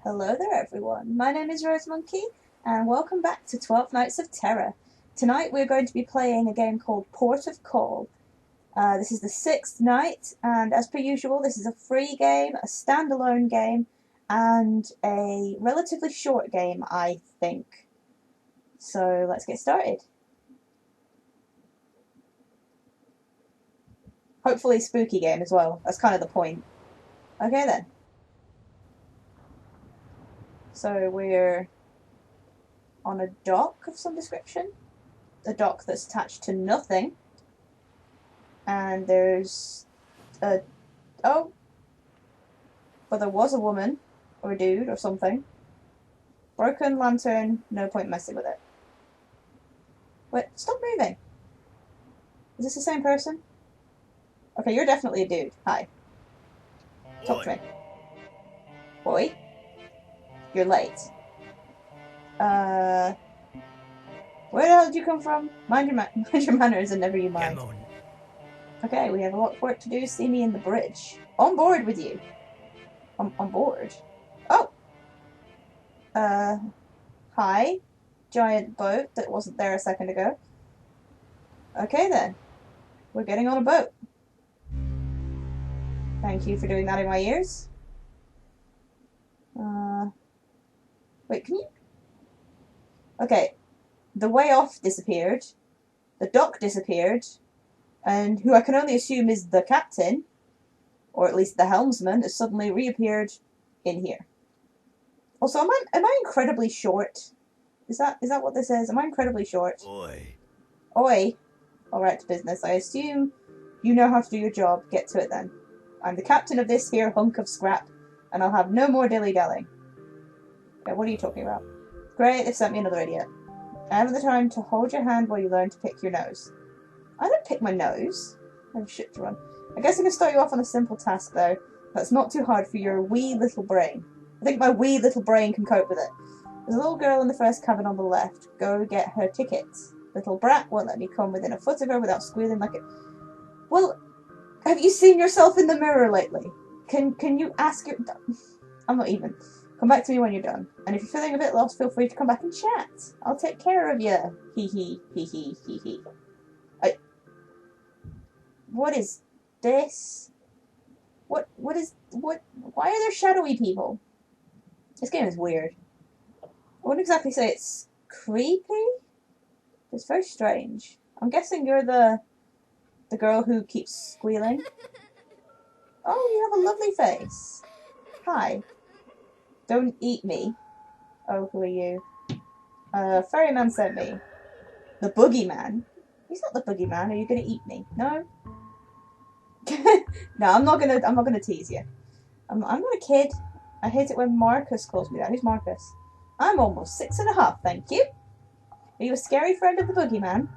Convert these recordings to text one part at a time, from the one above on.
Hello there everyone, my name is Rose Monkey and welcome back to 12 Nights of Terror. Tonight we're going to be playing a game called Port of Call. This is the 6th night and as per usual this is a free game, a standalone game and a relatively short game I think. So let's get started. Hopefully spooky game as well, that's kind of the point. Okay then. So we're on a dock of some description. A dock that's attached to nothing. And there's a... oh! But there was a woman, or a dude, or something. Broken lantern, no point messing with it. Wait, stop moving! Is this the same person? Okay, you're definitely a dude. Hi. Talk to me. Boy? You're late. Where the hell did you come from? Mind your manners and never you mind. Okay, we have a lot of work to do. See me in the bridge. On board with you. On board? Oh! Hi. Giant boat that wasn't there a second ago. Okay then. We're getting on a boat. Thank you for doing that in my ears. Wait, can you... okay. The way off disappeared. The dock disappeared. And who I can only assume is the captain, or at least the helmsman, has suddenly reappeared in here. Also, am I incredibly short? Is that what this is? Am I incredibly short? Oi. Oi. Alright to business. I assume you know how to do your job. Get to it then. I'm the captain of this here hunk of scrap, and I'll have no more dilly-dallying. Okay, what are you talking about? Great, they've sent me another idiot. I haven't the time to hold your hand while you learn to pick your nose. I don't pick my nose. I have shit to run. I guess I can start you off on a simple task, though. That's not too hard for your wee little brain. I think my wee little brain can cope with it. There's a little girl in the first cabin on the left. Go get her tickets. Little brat won't let me come within a foot of her without squealing like it. Well, have you seen yourself in the mirror lately? Can you ask your... I'm not even. Come back to me when you're done. And if you're feeling a bit lost, feel free to come back and chat. I'll take care of you. Hee hee, hee hee, hee hee. What is this? What why are there shadowy people? This game is weird. I wouldn't exactly say it's creepy. It's very strange. I'm guessing you're the girl who keeps squealing. Oh, you have a lovely face. Hi. Don't eat me. Oh, who are you? Ferryman sent me. The boogeyman? He's not the boogeyman. Are you gonna eat me? No? No, I'm not gonna tease you. I'm not a kid. I hate it when Marcus calls me that. Who's Marcus? I'm almost 6.5, thank you. Are you a scary friend of the boogeyman?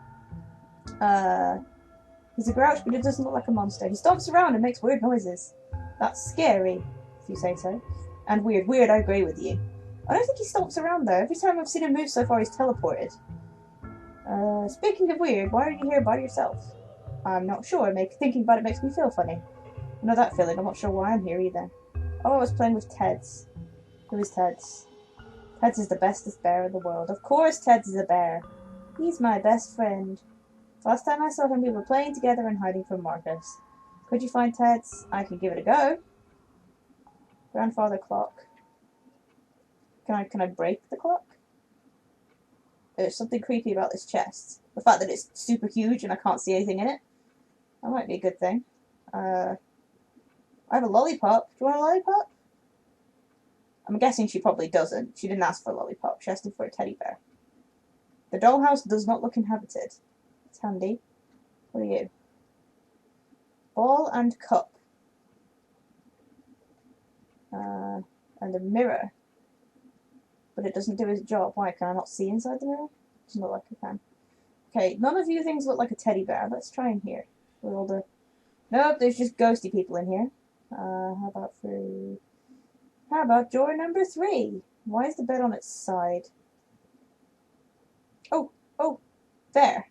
He's a grouch, but he doesn't look like a monster. He stomps around and makes weird noises. That's scary, if you say so. And weird. Weird, I agree with you. I don't think he stomps around, though. Every time I've seen him move so far, he's teleported. Speaking of weird, why are you here by yourself? I'm not sure. Thinking about it makes me feel funny. I know that feeling. I'm not sure why I'm here either. Oh, I was playing with Teds. Who is Teds? Teds is the bestest bear in the world. Of course Teds is a bear. He's my best friend. Last time I saw him, we were playing together and hiding from Marcus. Could you find Teds? I can give it a go. Grandfather clock. Can I break the clock? There's something creepy about this chest. The fact that it's super huge and I can't see anything in it. That might be a good thing. I have a lollipop. Do you want a lollipop? I'm guessing she probably doesn't. She didn't ask for a lollipop. She asked for a teddy bear. The dollhouse does not look inhabited. It's handy. What are you? Ball and cup. And a mirror. But it doesn't do its job. Why? Can I not see inside the mirror? It doesn't look like I can. Okay, none of you things look like a teddy bear. Let's try in here. With all the... nope, there's just ghosty people in here. How about door number 3? Why is the bed on its side? Oh, there.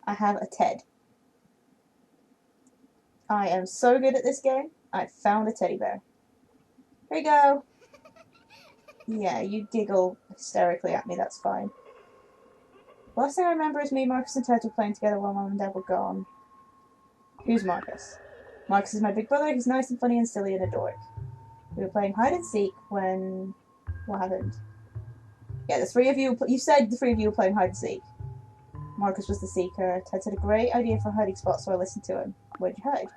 I have a Ted. I am so good at this game. I found a teddy bear. Here you go. Yeah, you giggle hysterically at me, that's fine. The last thing I remember is me, Marcus, and Ted were playing together while Mum and Dad were gone. Who's Marcus? Marcus is my big brother. He's nice and funny and silly and a dork. We were playing hide and seek when... What happened? Yeah, the three of you... You said the three of you were playing hide and seek. Marcus was the seeker. Ted had a great idea for a hiding spot, so I listened to him. Where'd you hide?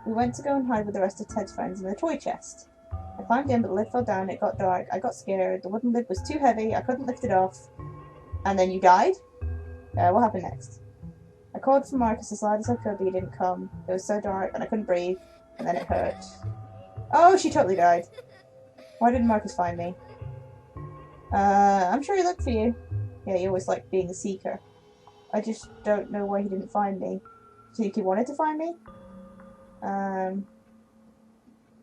We went to go and hide with the rest of Ted's friends in the toy chest. I climbed in, but the lid fell down. It got dark. I got scared. The wooden lid was too heavy. I couldn't lift it off. And then you died? What happened next? I called for Marcus as loud as I could, but he didn't come. It was so dark, and I couldn't breathe. And then it hurt. Oh, she totally died. Why didn't Marcus find me? I'm sure he looked for you. Yeah, he always liked being the seeker. I just don't know why he didn't find me. Do you think he wanted to find me?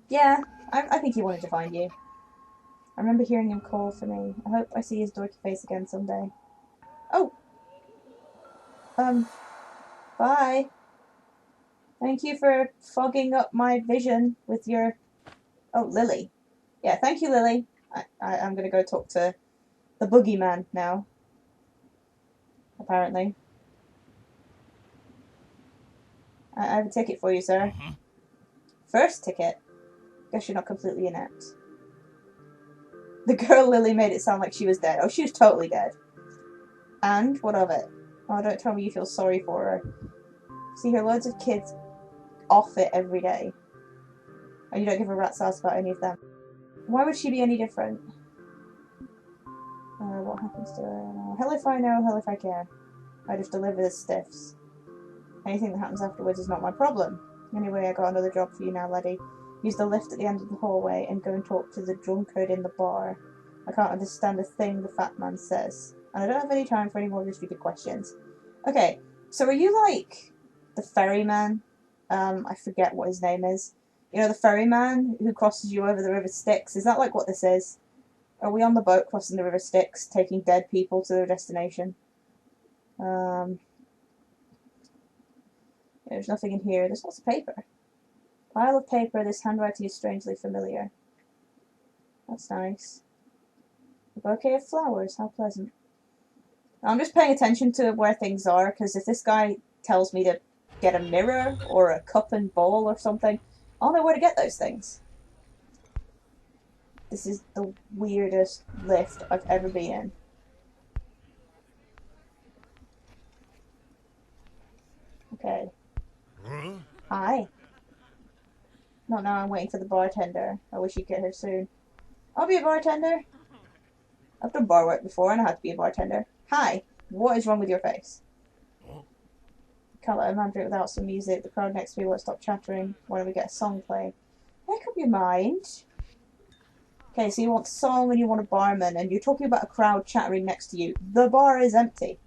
Yeah, I think he wanted to find you. I remember hearing him call for me. I hope I see his dorky face again someday. Oh! Bye. Thank you for fogging up my vision with your... Oh, Lily. Yeah, thank you, Lily. I'm gonna go talk to the boogeyman now. Apparently. I have a ticket for you, sir. First ticket? Guess you're not completely inept. The girl Lily made it sound like she was dead. Oh, she was totally dead. And? What of it? Oh, don't tell me you feel sorry for her. See her loads of kids off it every day. And you don't give a rat's ass about any of them. Why would she be any different? What happens to her? Hell if I know, hell if I care. I just deliver the stiffs. Anything that happens afterwards is not my problem. Anyway, I got another job for you now, laddie. Use the lift at the end of the hallway and go and talk to the drunkard in the bar. I can't understand a thing the fat man says. And I don't have any time for any more of your stupid questions. Okay, so are you like the ferryman? I forget what his name is. You know, the ferryman who crosses you over the River Styx? Is that like what this is? Are we on the boat crossing the River Styx, taking dead people to their destination? There's nothing in here. There's lots of paper. Pile of paper. This handwriting is strangely familiar. That's nice. A bouquet of flowers. How pleasant. I'm just paying attention to where things are, because if this guy tells me to get a mirror or a cup and bowl or something, I'll know where to get those things. This is the weirdest lift I've ever been in. Okay. Hi. Not now, I'm waiting for the bartender. I wish you'd get here soon. I'll be a bartender. I've done bar work before and I had to be a bartender. Hi. What is wrong with your face? Can't let a man drink without some music. The crowd next to me won't stop chattering. Why don't we get a song playing? Make up your mind. Okay, so you want a song and you want a barman and you're talking about a crowd chattering next to you. The bar is empty.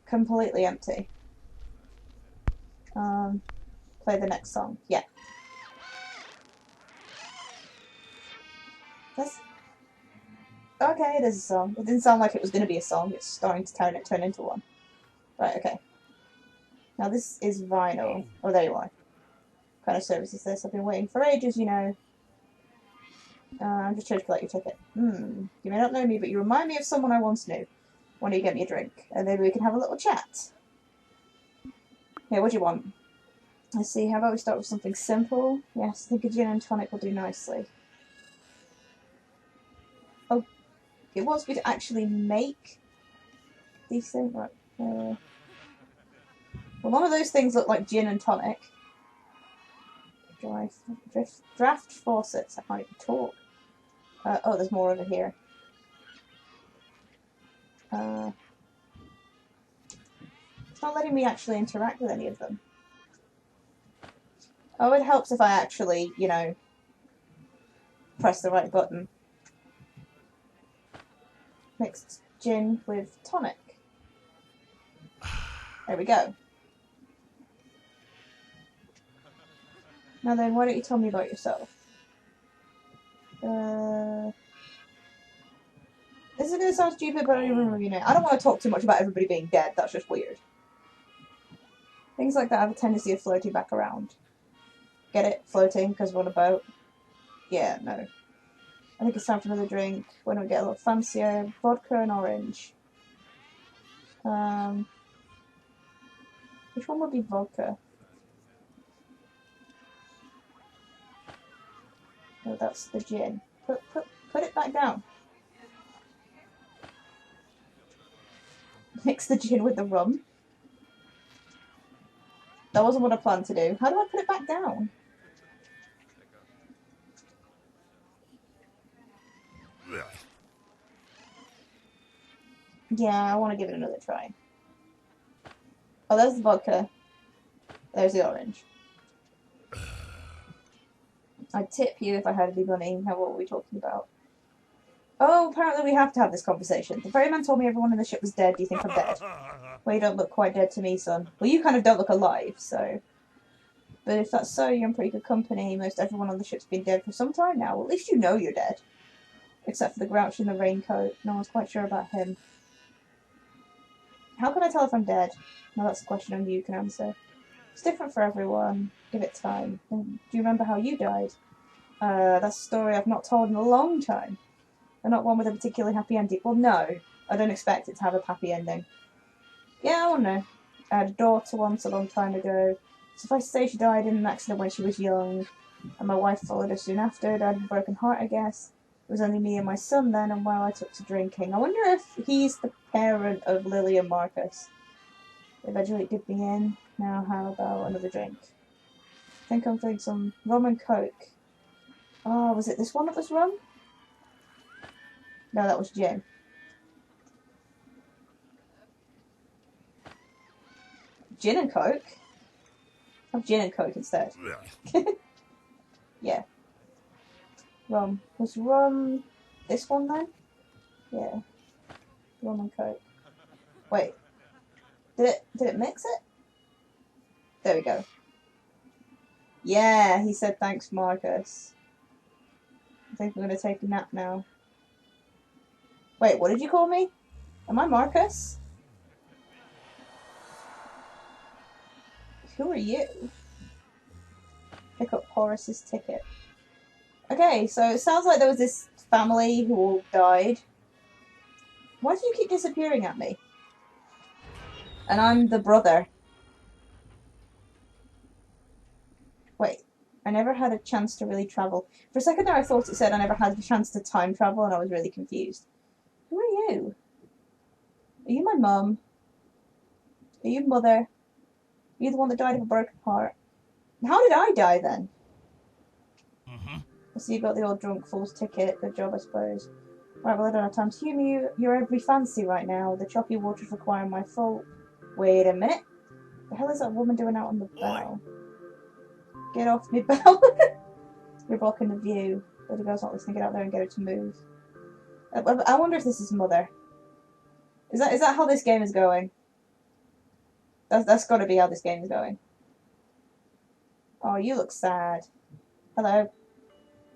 Completely empty. Play the next song. Yeah. That's... Okay, it is a song. It didn't sound like it was going to be a song. It's starting to turn into one. Right, okay. Now this is vinyl. Oh, there you are. What kind of service is this? I've been waiting for ages, you know. I'm just here to collect your ticket. You may not know me, but you remind me of someone I once knew. Why don't you get me a drink? And maybe we can have a little chat. Yeah, what do you want? Let's see, how about we start with something simple? Yes, I think a gin and tonic will do nicely. Oh, it wants me to actually make these things. Right. Well, none of those things look like gin and tonic. Draft faucets. I can't even talk. Oh, there's more over here. It's not letting me actually interact with any of them. Oh, it helps if I actually, you know, press the right button. Mixed gin with tonic. There we go. Now then, why don't you tell me about yourself? This is going to sound stupid, but I don't even remember your name. I don't want to talk too much about everybody being dead. That's just weird. Things like that have a tendency of floating back around. Get it? Floating, because we're on a boat? Yeah, no. I think it's time for another drink. Why don't we get a little fancier? Vodka and orange. Which one would be vodka? No, that's the gin. Put it back down. Mix the gin with the rum. That wasn't what I planned to do. How do I put it back down? Yeah, I want to give it another try. Oh, there's the vodka. There's the orange. I'd tip you if I had any money. What were we talking about? Oh, apparently we have to have this conversation. The ferryman told me everyone in the ship was dead. Do you think I'm dead? Well, you don't look quite dead to me, son. Well, you kind of don't look alive, so... But if that's so, you're in pretty good company. Most everyone on the ship's been dead for some time now. Well, at least you know you're dead. Except for the grouch in the raincoat. No one's quite sure about him. How can I tell if I'm dead? Well, that's a question only you can answer. It's different for everyone. Give it time. Do you remember how you died? That's a story I've not told in a long time. And not one with a particularly happy ending. Well, no. I don't expect it to have a happy ending. Yeah, I want to know. I had a daughter once a long time ago. Suffice to say, she died in an accident when she was young. And my wife followed her soon after. Died of a broken heart, I guess. It was only me and my son then, and while I took to drinking. I wonder if he's the parent of Lily and Marcus. Eventually it did me in. Now how about another drink? I think I'm doing some rum and coke. Oh, was it this one that was rum? No, that was gin. Gin and coke? Have gin and coke instead. Yeah. Rum. Was rum this one then? Yeah. Rum and coke. Wait. Did it mix it? There we go. Yeah, he said thanks, Marcus. I think I'm gonna take a nap now. Wait, what did you call me? Am I Marcus? Who are you? Pick up Horace's ticket. Okay, so it sounds like there was this family who all died. Why do you keep disappearing at me? And I'm the brother. Wait, I never had a chance to really travel. For a second there I thought it said I never had a chance to time travel and I was really confused. Who are you? Are you my mum? Are you mother? Are you the one that died of a broken heart? How did I die then? So you got the old drunk fool's ticket. Good job, I suppose. Right, well I don't have time to humour you. You're every fancy right now. The choppy waters require my full... Wait a minute. The hell is that woman doing out on the bow? Get off me, bow. You're blocking the view. The other girl's not listening. Get out there and get her to move. I wonder if this is Mother. Is that how this game is going? That's got to be how this game is going. Oh, you look sad. Hello.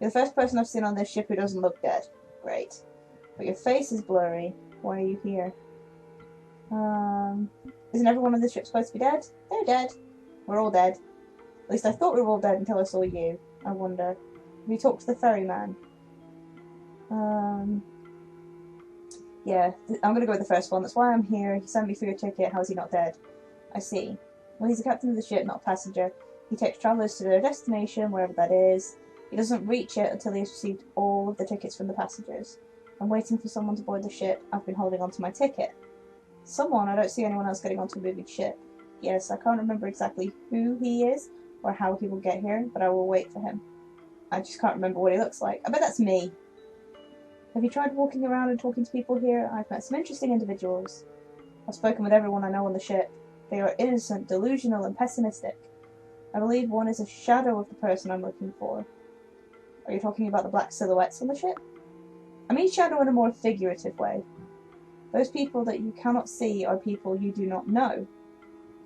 You're the first person I've seen on this ship who doesn't look dead. Great. But your face is blurry. Why are you here? Isn't everyone on this ship supposed to be dead? They're dead. We're all dead. At least I thought we were all dead until I saw you. I wonder. Have you talked to the ferryman? Yeah, I'm gonna go with the first one. That's why I'm here. He sent me for your ticket. How is he not dead? I see. Well, he's the captain of the ship, not a passenger. He takes travellers to their destination, wherever that is. He doesn't reach it until he has received all of the tickets from the passengers. I'm waiting for someone to board the ship. I've been holding on to my ticket. Someone? I don't see anyone else getting onto a moving ship. Yes, I can't remember exactly who he is or how he will get here, but I will wait for him. I just can't remember what he looks like. I bet that's me. Have you tried walking around and talking to people here? I've met some interesting individuals. I've spoken with everyone I know on the ship. They are innocent, delusional, and pessimistic. I believe one is a shadow of the person I'm looking for. Are you talking about the black silhouettes on the ship? I mean shadow in a more figurative way. Those people that you cannot see are people you do not know.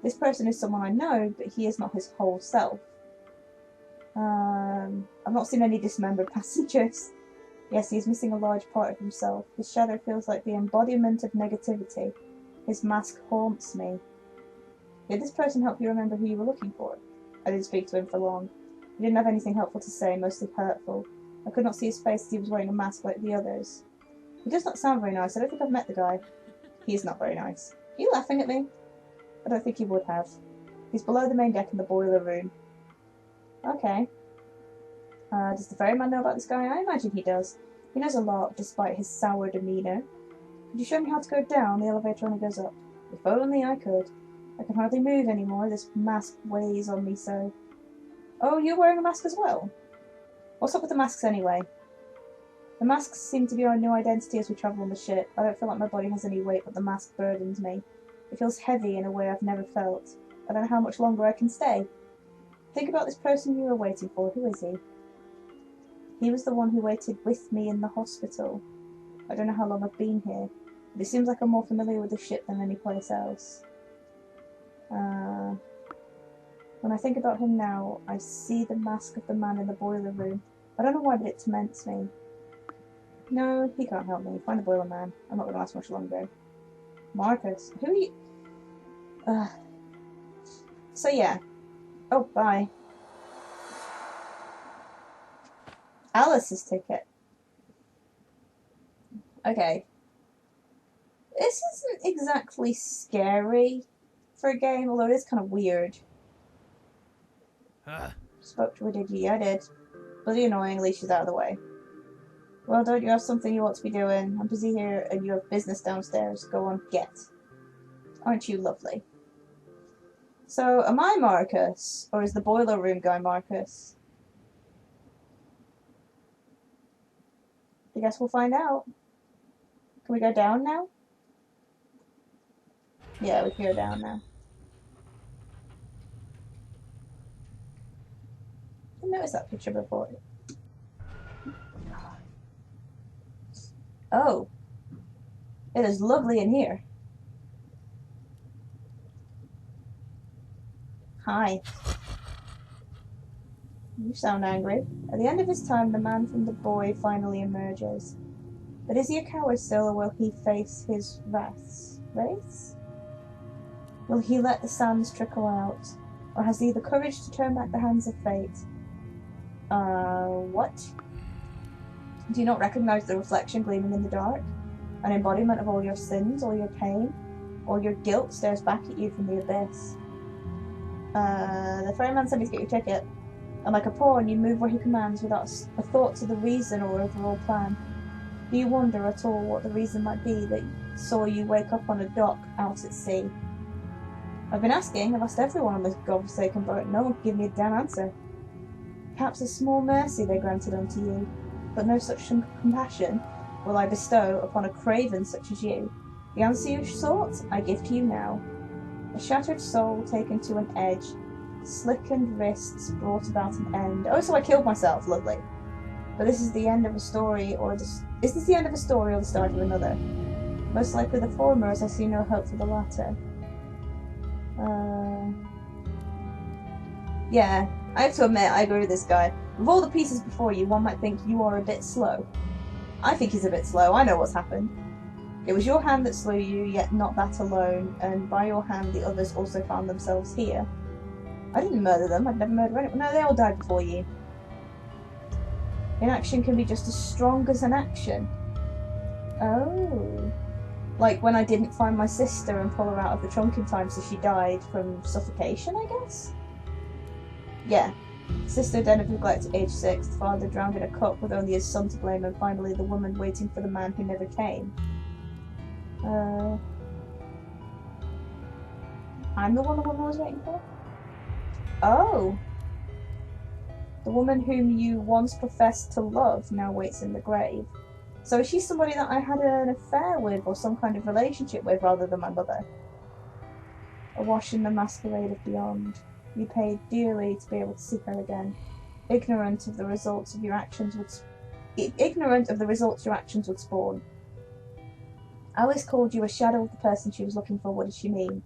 This person is someone I know, but he is not his whole self. I've not seen any dismembered passengers. Yes, he is missing a large part of himself. His shadow feels like the embodiment of negativity. His mask haunts me. Did this person help you remember who you were looking for? I didn't speak to him for long. He didn't have anything helpful to say, mostly hurtful. I could not see his face as he was wearing a mask like the others. He does not sound very nice. I don't think I've met the guy. He is not very nice. Are you laughing at me? I don't think he would have. He's below the main deck in the boiler room. Okay. Does the ferryman know about this guy? I imagine he does. He knows a lot, despite his sour demeanour. Could you show me how to go down? The elevator only goes up. If only I could. I can hardly move anymore. This mask weighs on me so. Oh, you're wearing a mask as well? What's up with the masks anyway? The masks seem to be our new identity as we travel on the ship. I don't feel like my body has any weight, but the mask burdens me. It feels heavy in a way I've never felt. I don't know how much longer I can stay. Think about this person you were waiting for. Who is he? He was the one who waited with me in the hospital. I don't know how long I've been here, but it seems like I'm more familiar with the ship than any place else. When I think about him now, I see the mask of the man in the boiler room. I don't know why, but it torments me. No, he can't help me. Find the boiler man. I'm not going to last much longer. Marcus. Who are you? So yeah. Oh, bye. Alice's ticket. Okay. This isn't exactly scary for a game, although it is kind of weird. Spoke to her, did you? Yeah, I did. Bloody annoyingly, she's out of the way. Well, don't you have something you ought to be doing? I'm busy here and you have business downstairs. Go on, get. Aren't you lovely? So, am I Marcus? Or is the boiler room guy Marcus? I guess we'll find out. Can we go down now? Yeah, we can go down now. I didn't notice that picture before. Oh. It is lovely in here. Hi. You sound angry. At the end of his time, the man from the boy finally emerges. But is he a coward still, or will he face his wraths? Wraiths? Will he let the sands trickle out? Or has he the courage to turn back the hands of fate? What? Do you not recognize the reflection gleaming in the dark? An embodiment of all your sins, all your pain, all your guilt stares back at you from the abyss. The ferryman said me to get your ticket. And like a pawn, you move where he commands without a thought to the reason or overall plan. Do you wonder at all what the reason might be that saw you wake up on a dock out at sea? I've been asking, I've asked everyone on this godforsaken boat, no one can give me a damn answer. Perhaps a small mercy they granted unto you, but no such compassion will I bestow upon a craven such as you. The answer you sought, I give to you now. A shattered soul taken to an edge, slickened wrists brought about an end. Oh, so I killed myself, lovely. But this is the end of a story, or is this the end of a story or the start of another? Most likely the former, as I see no hope for the latter. Yeah, I have to admit, I agree with this guy. With all the pieces before you, one might think you are a bit slow. I think he's a bit slow, I know what's happened. It was your hand that slew you, yet not that alone, and by your hand the others also found themselves here. I didn't murder them, I'd never murdered anyone. No, they all died before you. Inaction can be just as strong as an action. Oh. Like when I didn't find my sister and pull her out of the trunk in time so she died from suffocation, I guess? Yeah. Sister died of neglect at age 6, the father drowned in a cup with only his son to blame, and finally the woman waiting for the man who never came. I'm the one the woman was waiting for? Oh. The woman whom you once professed to love now waits in the grave. So is she somebody that I had an affair with or some kind of relationship with rather than my mother? Awash in the masquerade of beyond. You paid dearly to be able to see her again. Ignorant of the results your actions would spawn. Alice called you a shadow of the person she was looking for. What does she mean?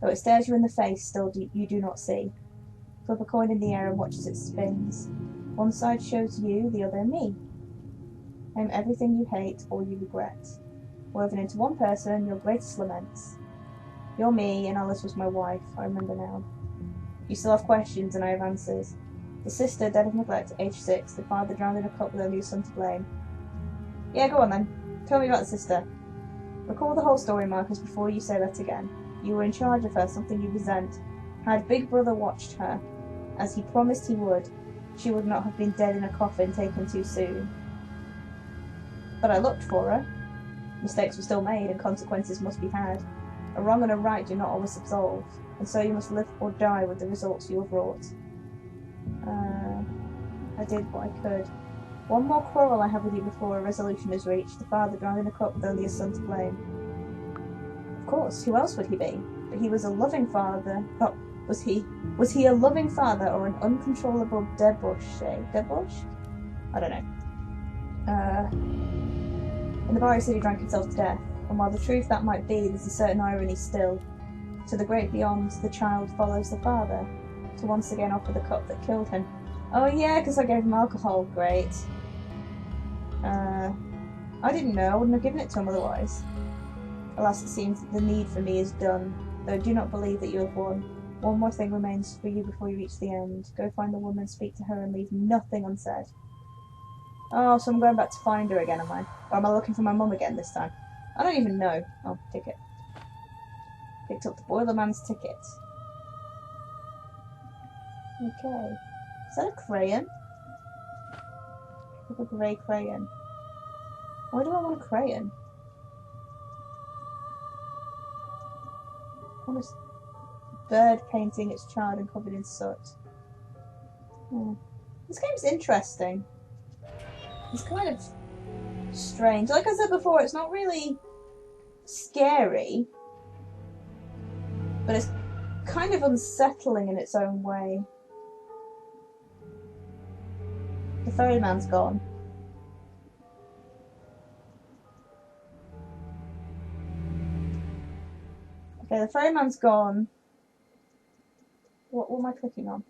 Though it stares you in the face, still you do not see. Flip a coin in the air and watch as it spins. One side shows you, the other me. I am everything you hate or you regret. Woven into one person, your greatest laments. You're me, and Alice was my wife, I remember now. You still have questions, and I have answers. The sister, dead of neglect, aged 6. The father drowned in a cup with only his son to blame. Yeah, go on then. Tell me about the sister. Recall the whole story, Marcus, before you say that again. You were in charge of her, something you resent. Had Big Brother watched her, as he promised he would, she would not have been dead in a coffin taken too soon. But I looked for her. Mistakes were still made, and consequences must be had. A wrong and a right do not always absolve, and so you must live or die with the results you have wrought. I did what I could. One more quarrel I have with you before a resolution is reached. The father drowned in a cup with only his son to blame. Of course, who else would he be? But he was a loving father. Oh, was he a loving father or an uncontrollable debauchee? Debauch? I don't know. In the bar, he said he drank himself to death. And while the truth that might be, there's a certain irony still. To the great beyond, the child follows the father, to once again offer the cup that killed him. Oh yeah, because I gave him alcohol. Great. I didn't know. I wouldn't have given it to him otherwise. Alas, it seems that the need for me is done, though I do not believe that you have won. One more thing remains for you before you reach the end. Go find the woman, speak to her, and leave nothing unsaid. Oh, so I'm going back to find her again, am I? Or am I looking for my mum again this time? I don't even know. Oh, ticket. Picked up the Boilerman's ticket. Okay. Is that a crayon? Pick up a grey crayon. Why do I want a crayon? I want a bird painting its child and covered in soot. Oh. This game's interesting. It's kind of strange. Like I said before, it's not really scary, but it's kind of unsettling in its own way. The ferryman's gone. Okay, the ferryman's gone. What am I clicking on?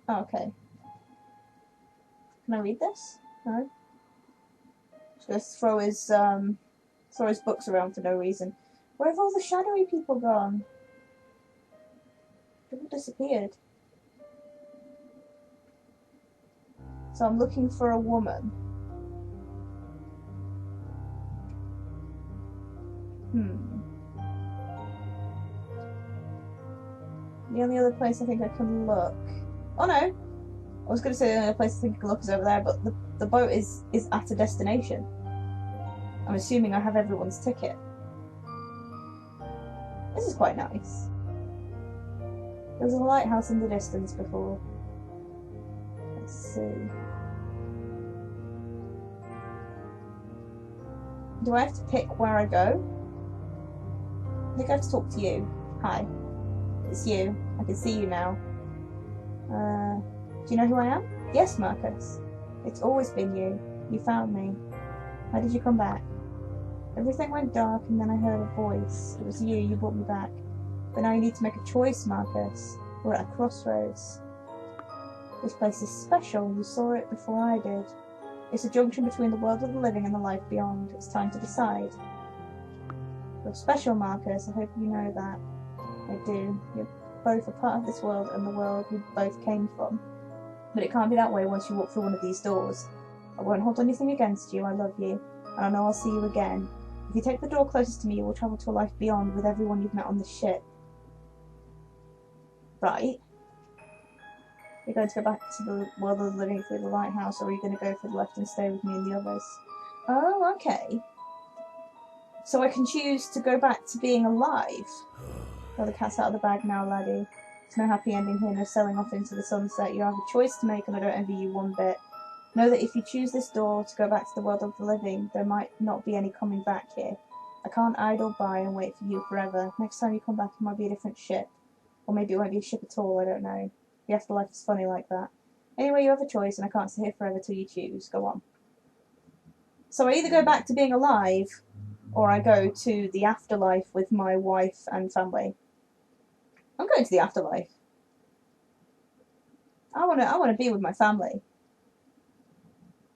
Oh, okay. Can I read this? No? Just throw his books around for no reason. Where have all the shadowy people gone? They've all disappeared. So I'm looking for a woman. The only other place I think I can look... Oh no! I was going to say the only other place I think I can look is over there, but the boat is at a destination. I'm assuming I have everyone's ticket. This is quite nice. There was a lighthouse in the distance before. Let's see. Do I have to pick where I go? I think I have to talk to you. Hi. It's you. I can see you now. Do you know who I am? Yes, Marcus. It's always been you. You found me. How did you come back? Everything went dark and then I heard a voice. It was you. You brought me back. But now you need to make a choice, Marcus. We're at a crossroads. This place is special. You saw it before I did. It's a junction between the world of the living and the life beyond. It's time to decide. You're special, Marcus. I hope you know that. I do. You're both a part of this world and the world we both came from. But it can't be that way once you walk through one of these doors. I won't hold anything against you. I love you. And I know I'll see you again. If you take the door closest to me, you will travel to a life beyond with everyone you've met on the ship. Right. You're going to go back to the world of the living through the lighthouse, or are you going to go for the left and stay with me and the others? Oh, okay. So I can choose to go back to being alive. Well, the cat's out of the bag now, laddie. There's no happy ending here, no sailing off into the sunset. You have a choice to make, and I don't envy you one bit. Know that if you choose this door to go back to the world of the living, there might not be any coming back here. I can't idle by and wait for you forever. Next time you come back, it might be a different ship. Or maybe it won't be a ship at all, I don't know. The afterlife is funny like that. Anyway, you have a choice, and I can't stay here forever till you choose. Go on. So I either go back to being alive, or I go to the afterlife with my wife and family. I'm going to the afterlife. I wanna be with my family.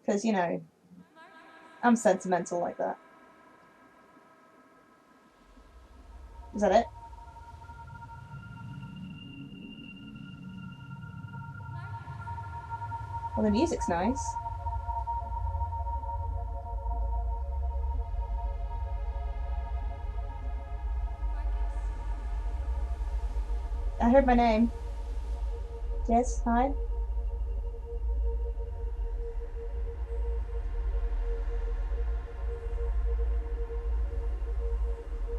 Because, you know, I'm sentimental like that. Is that it? Well, the music's nice. I heard my name. Yes, hi.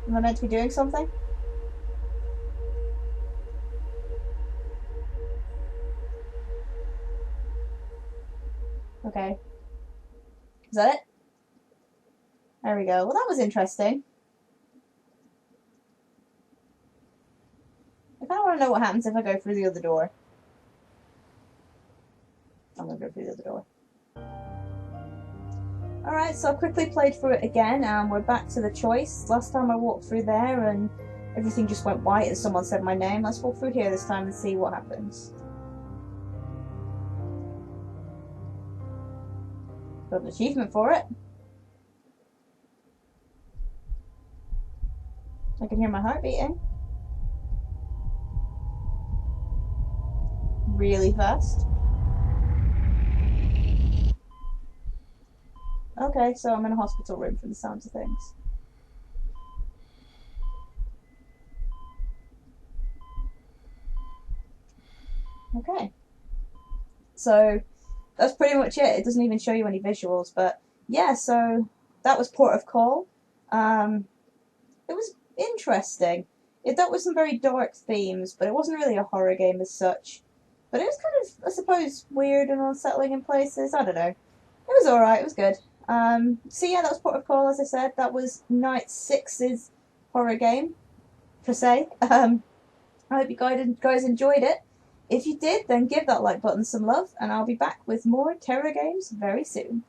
Am I meant to be doing something? Okay. Is that it? There we go. Well, that was interesting. I kind of want to know what happens if I go through the other door. I'm going to go through the other door. Alright, so I quickly played through it again, and we're back to the choice. Last time I walked through there and everything just went white and someone said my name. Let's walk through here this time and see what happens. Got an achievement for it. I can hear my heart beating. Really fast. Okay, so I'm in a hospital room from the sounds of things. Okay. So that's pretty much it. It doesn't even show you any visuals, but yeah, so that was Port of Call. It was interesting. It dealt with some very dark themes, but it wasn't really a horror game as such. But it was kind of, I suppose, weird and unsettling in places. I don't know. It was alright, it was good. So yeah, that was Port of Call, as I said. That was Night 6's horror game, per se. I hope you guys enjoyed it. If you did, then give that like button some love, and I'll be back with more terror games very soon.